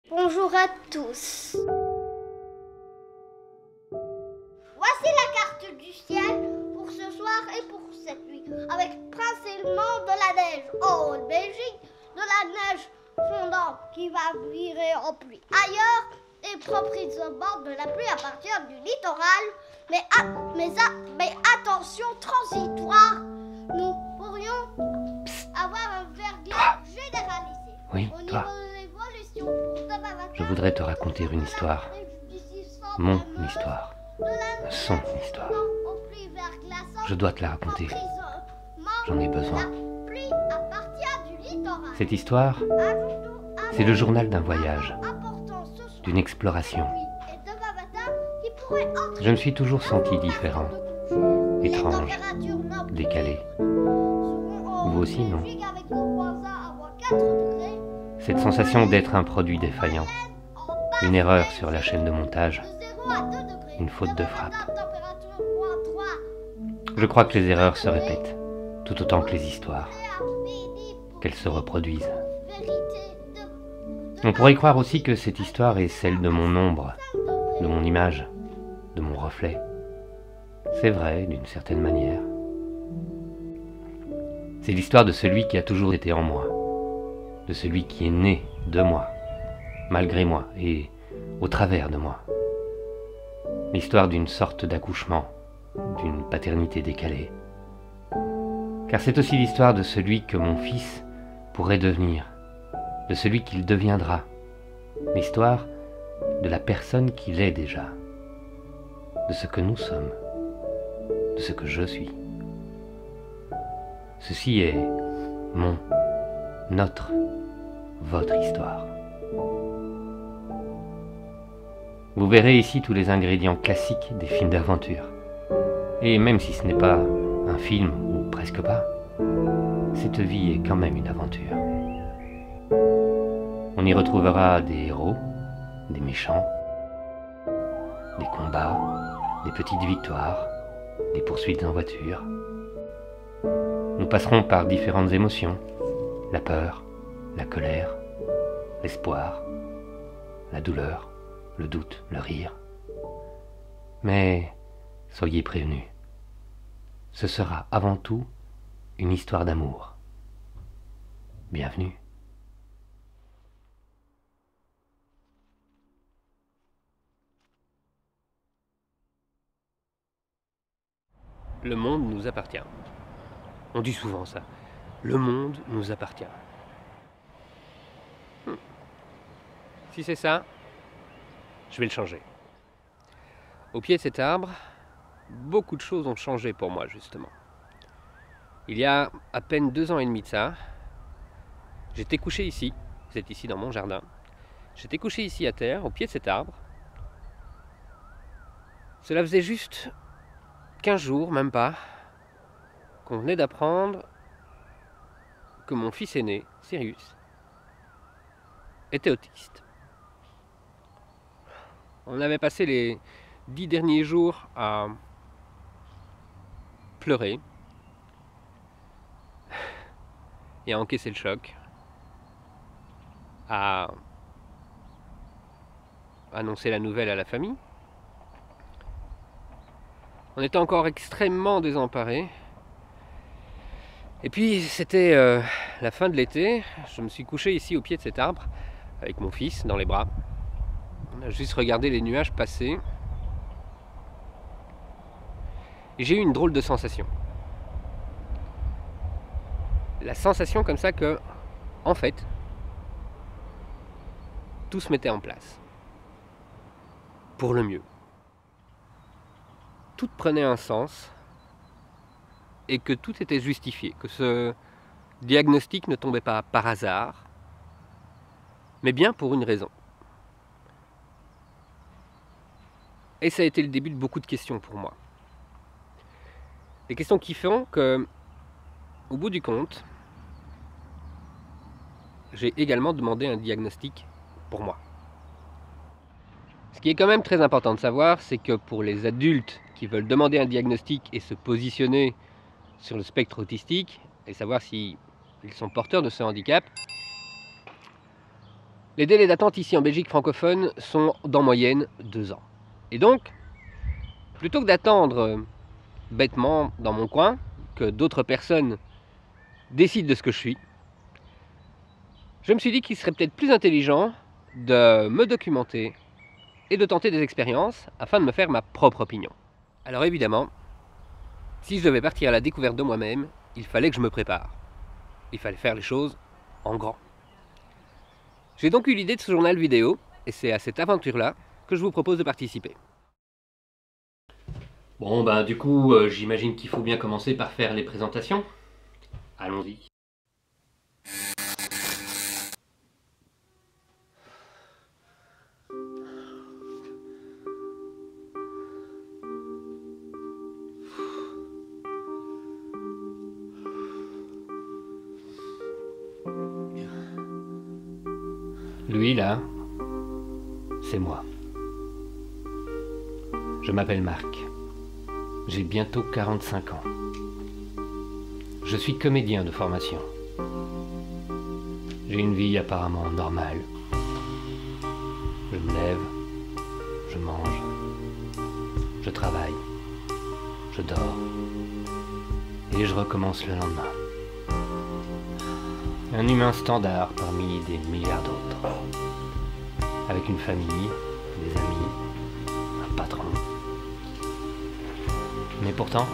Bonjour à tous. Voici la carte du ciel pour ce soir et pour cette nuit, avec principalement de la neige en Haute-Belgique, de la neige fondante qui va virer en pluie ailleurs et proprement de la pluie à partir du littoral. Mais attention transitoire, nous pourrions avoir un verglas généralisé. Oui, toi. Je voudrais te raconter une histoire. Mon histoire. Son histoire. Je dois te la raconter. J'en ai besoin. Cette histoire, c'est le journal d'un voyage, d'une exploration. Je me suis toujours senti différent, étrange, décalé. Vous aussi, non? Cette sensation d'être un produit défaillant, une erreur sur la chaîne de montage, une faute de frappe. Je crois que les erreurs se répètent, tout autant que les histoires, qu'elles se reproduisent. On pourrait croire aussi que cette histoire est celle de mon ombre, de mon image, de mon reflet. C'est vrai, d'une certaine manière. C'est l'histoire de celui qui a toujours été en moi, de celui qui est né de moi, malgré moi et au travers de moi. L'histoire d'une sorte d'accouchement, d'une paternité décalée. Car c'est aussi l'histoire de celui que mon fils pourrait devenir, de celui qu'il deviendra, l'histoire de la personne qu'il est déjà, de ce que nous sommes, de ce que je suis. Ceci est votre histoire. Vous verrez ici tous les ingrédients classiques des films d'aventure. Et même si ce n'est pas un film, ou presque pas, cette vie est quand même une aventure. On y retrouvera des héros, des méchants, des combats, des petites victoires, des poursuites en voiture. Nous passerons par différentes émotions, la peur, la colère, l'espoir, la douleur, le doute, le rire. Mais soyez prévenus, ce sera avant tout une histoire d'amour. Bienvenue. Le monde nous appartient. On dit souvent ça. Le monde nous appartient. Si c'est ça, je vais le changer. Au pied de cet arbre, beaucoup de choses ont changé pour moi, justement. Il y a à peine 2 ans et demi de ça, j'étais couché ici, vous êtes ici dans mon jardin, j'étais couché ici à terre, au pied de cet arbre. Cela faisait juste 15 jours, même pas, qu'on venait d'apprendre que mon fils aîné, Sirius, était autiste. On avait passé les 10 derniers jours à pleurer et à encaisser le choc, à annoncer la nouvelle à la famille. On était encore extrêmement désemparés. Et puis c'était la fin de l'été, je me suis couché ici au pied de cet arbre avec mon fils dans les bras. On a juste regardé les nuages passer. Et j'ai eu une drôle de sensation. La sensation comme ça que, en fait, tout se mettait en place. Pour le mieux. Tout prenait un sens et que tout était justifié. Que ce diagnostic ne tombait pas par hasard, mais bien pour une raison. Et ça a été le début de beaucoup de questions pour moi. Des questions qui font que, au bout du compte, j'ai également demandé un diagnostic pour moi. Ce qui est quand même très important de savoir, c'est que pour les adultes qui veulent demander un diagnostic et se positionner sur le spectre autistique, et savoir s'ils sont porteurs de ce handicap, Les délais d'attente ici en Belgique francophone sont d'en moyenne 2 ans. Et donc, plutôt que d'attendre bêtement dans mon coin, que d'autres personnes décident de ce que je suis, je me suis dit qu'il serait peut-être plus intelligent de me documenter et de tenter des expériences afin de me faire ma propre opinion. Alors évidemment, si je devais partir à la découverte de moi-même, il fallait que je me prépare. Il fallait faire les choses en grand. J'ai donc eu l'idée de ce journal vidéo, et c'est à cette aventure-là que je vous propose de participer. Bon ben du coup, j'imagine qu'il faut bien commencer par faire les présentations. Allons-y. Lui là, c'est moi. Je m'appelle Marc. J'ai bientôt 45 ans. Je suis comédien de formation. J'ai une vie apparemment normale. Je me lève, je mange, je travaille, je dors et je recommence le lendemain. Un humain standard parmi des milliards d'autres. Avec une famille, des amis, un patron. Mais pourtant,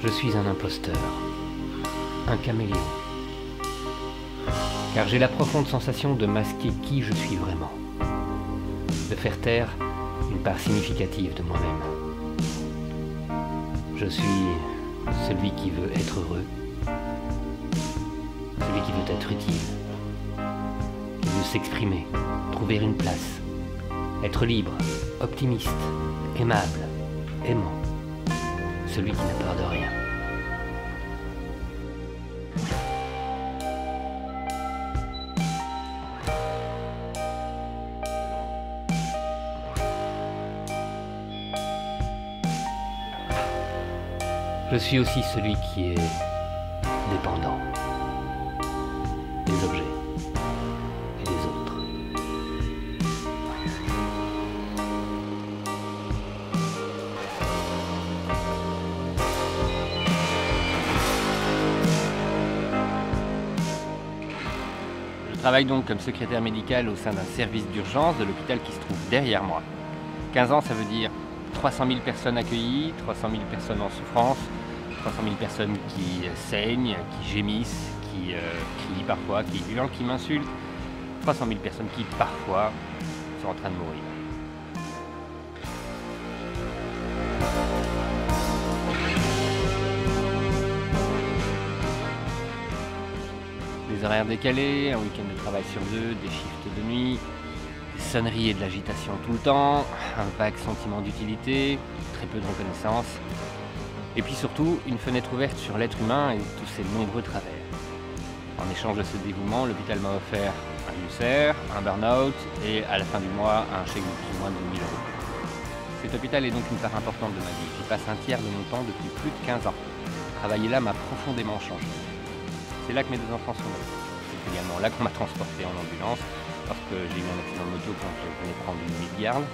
je suis un imposteur, un caméléon. Car j'ai la profonde sensation de masquer qui je suis vraiment. De faire taire une part significative de moi-même. Je suis celui qui veut être heureux. Celui qui veut être utile, qui veut s'exprimer, trouver une place, être libre, optimiste, aimable, aimant, celui qui n'a peur de rien. Je suis aussi celui qui est dépendant des objets et des autres. Je travaille donc comme secrétaire médical au sein d'un service d'urgence de l'hôpital qui se trouve derrière moi. 15 ans, ça veut dire 300 000 personnes accueillies, 300 000 personnes en souffrance, 300 000 personnes qui saignent, qui gémissent, qui crient parfois, qui hurlent, qui m'insultent. 300 000 personnes qui, parfois, sont en train de mourir. Des horaires décalés, un week-end de travail sur 2, des shifts de nuit, des sonneries et de l'agitation tout le temps, un vague sentiment d'utilité, très peu de reconnaissance. Et puis surtout, une fenêtre ouverte sur l'être humain et tous ses nombreux travers. En échange de ce dévouement, l'hôpital m'a offert un ulcère, un burn-out et à la fin du mois, un chèque de plus ou moins de 1 000 €. Cet hôpital est donc une part importante de ma vie. J'y passe un tiers de mon temps depuis plus de 15 ans. Travailler là m'a profondément changé. C'est là que mes 2 enfants sont nés. C'est également là qu'on m'a transporté en ambulance parce que j'ai eu un accident de moto quand je venais prendre une nuit de garde.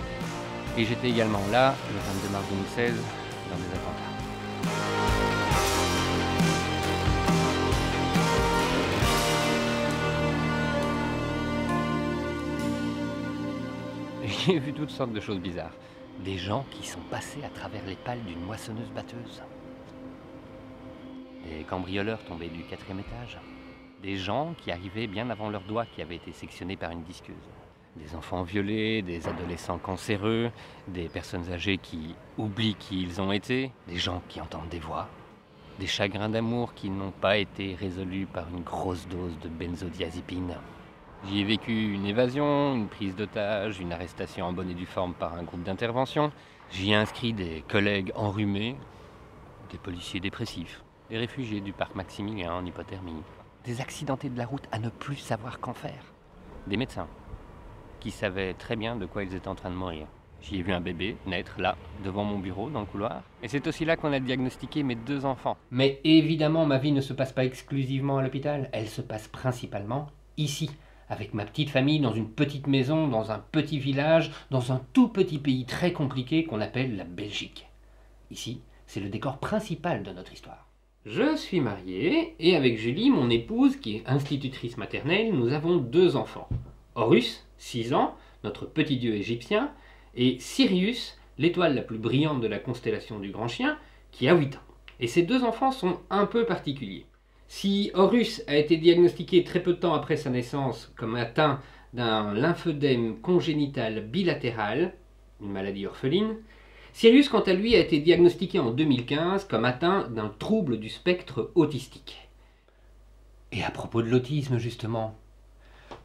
Et j'étais également là, le 22 mars 2016, dans des attentats. J'ai vu toutes sortes de choses bizarres. Des gens qui sont passés à travers les pales d'une moissonneuse-batteuse. Des cambrioleurs tombés du 4e étage. Des gens qui arrivaient bien avant leurs doigts qui avaient été sectionnés par une disqueuse. Des enfants violés, des adolescents cancéreux, des personnes âgées qui oublient qui ils ont été, des gens qui entendent des voix, des chagrins d'amour qui n'ont pas été résolus par une grosse dose de benzodiazépine. J'y ai vécu une évasion, une prise d'otage, une arrestation en bonne et due forme par un groupe d'intervention. J'y ai inscrit des collègues enrhumés, des policiers dépressifs, des réfugiés du parc Maximilien en hypothermie, des accidentés de la route à ne plus savoir qu'en faire, des médecins qui savaient très bien de quoi ils étaient en train de mourir. J'y ai vu un bébé naître là, devant mon bureau, dans le couloir. Et c'est aussi là qu'on a diagnostiqué mes 2 enfants. Mais évidemment, ma vie ne se passe pas exclusivement à l'hôpital, elle se passe principalement ici, avec ma petite famille dans une petite maison, dans un petit village, dans un tout petit pays très compliqué qu'on appelle la Belgique. Ici, c'est le décor principal de notre histoire. Je suis marié et avec Julie, mon épouse, qui est institutrice maternelle, nous avons 2 enfants. Horus, 6 ans, notre petit dieu égyptien, et Sirius, l'étoile la plus brillante de la constellation du Grand Chien, qui a 8 ans. Et ces 2 enfants sont un peu particuliers. Si Horus a été diagnostiqué très peu de temps après sa naissance comme atteint d'un lymphœdème congénital bilatéral, une maladie orpheline, Sirius, quant à lui, a été diagnostiqué en 2015 comme atteint d'un trouble du spectre autistique. Et à propos de l'autisme, justement,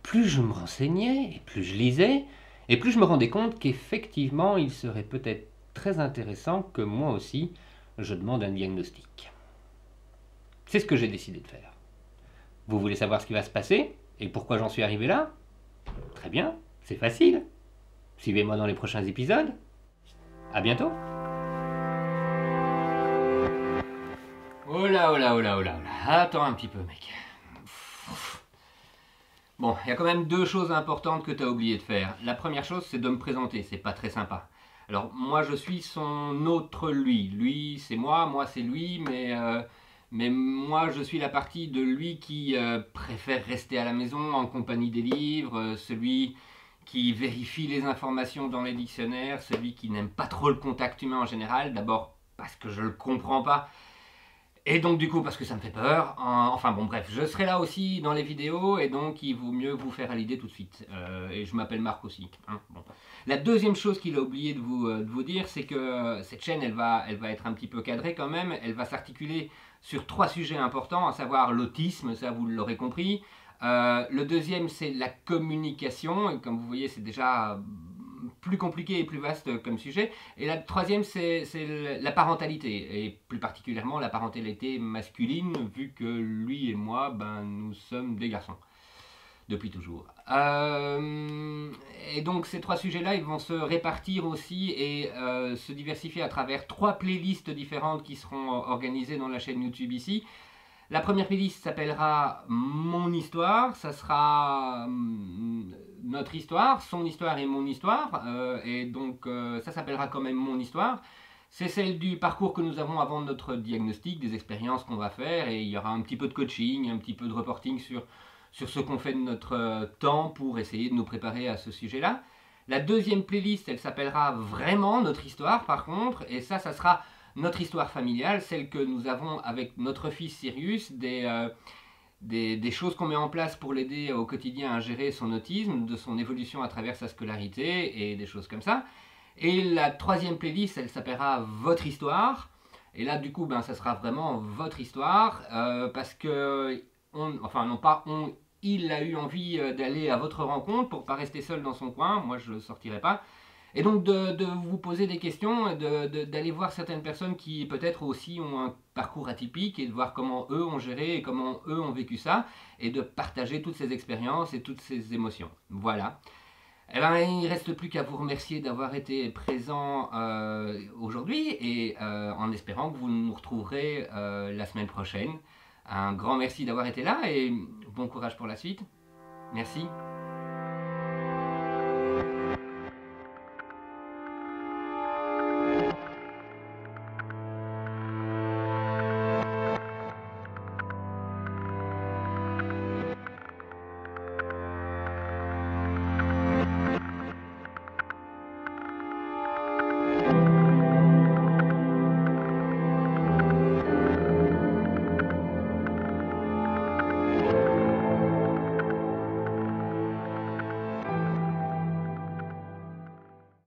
plus je me renseignais et plus je lisais, et plus je me rendais compte qu'effectivement, il serait peut-être très intéressant que moi aussi, je demande un diagnostic. C'est ce que j'ai décidé de faire. Vous voulez savoir ce qui va se passer et pourquoi j'en suis arrivé là? Très bien, c'est facile. Suivez-moi dans les prochains épisodes. À bientôt. Oh là, oh là, oh là, oh là, oh là. Attends un petit peu, mec. Bon, il y a quand même 2 choses importantes que tu as oublié de faire. La première chose, c'est de me présenter. C'est pas très sympa. Alors, moi, je suis son autre lui. Lui, c'est moi c'est lui, mais moi, je suis la partie de lui qui préfère rester à la maison en compagnie des livres, celui qui vérifie les informations dans les dictionnaires, celui qui n'aime pas trop le contact humain en général, d'abord parce que je le comprends pas, et donc du coup parce que ça me fait peur. Enfin bon bref, je serai là aussi dans les vidéos, et donc il vaut mieux vous faire à l'idée tout de suite. Et je m'appelle Marc aussi. Hein, bon. La deuxième chose qu'il a oublié de vous dire, c'est que cette chaîne, elle va être un petit peu cadrée quand même, elle va s'articuler sur 3 sujets importants, à savoir l'autisme, ça vous l'aurez compris. Le deuxième, c'est la communication, et comme vous voyez, c'est déjà plus compliqué et plus vaste comme sujet. Et la troisième, c'est la parentalité, et plus particulièrement la parentalité masculine, vu que lui et moi, nous sommes des garçons, depuis toujours. Et donc ces 3 sujets-là, ils vont se répartir aussi et se diversifier à travers 3 playlists différentes qui seront organisées dans la chaîne YouTube ici. La première playlist s'appellera Mon Histoire, ça sera notre histoire, son histoire et mon histoire, et donc ça s'appellera quand même Mon Histoire. C'est celle du parcours que nous avons avant notre diagnostic, des expériences qu'on va faire, et il y aura un petit peu de coaching, un petit peu de reporting sur ce qu'on fait de notre temps pour essayer de nous préparer à ce sujet-là. La deuxième playlist, elle s'appellera Vraiment Notre Histoire par contre, et ça sera notre histoire familiale, celle que nous avons avec notre fils Sirius, des choses qu'on met en place pour l'aider au quotidien à gérer son autisme, de son évolution à travers sa scolarité et des choses comme ça. Et la troisième playlist, elle s'appellera Votre Histoire. Et là, du coup, ça sera vraiment votre histoire, parce que, il a eu envie d'aller à votre rencontre pour ne pas rester seul dans son coin. Moi, je ne sortirai pas. Et donc de vous poser des questions, d'aller voir certaines personnes qui peut-être aussi ont un parcours atypique, et de voir comment eux ont géré et comment eux ont vécu ça, et de partager toutes ces expériences et toutes ces émotions. Voilà. Eh ben, il ne reste plus qu'à vous remercier d'avoir été présent aujourd'hui, et en espérant que vous nous retrouverez la semaine prochaine. Un grand merci d'avoir été là, et bon courage pour la suite. Merci.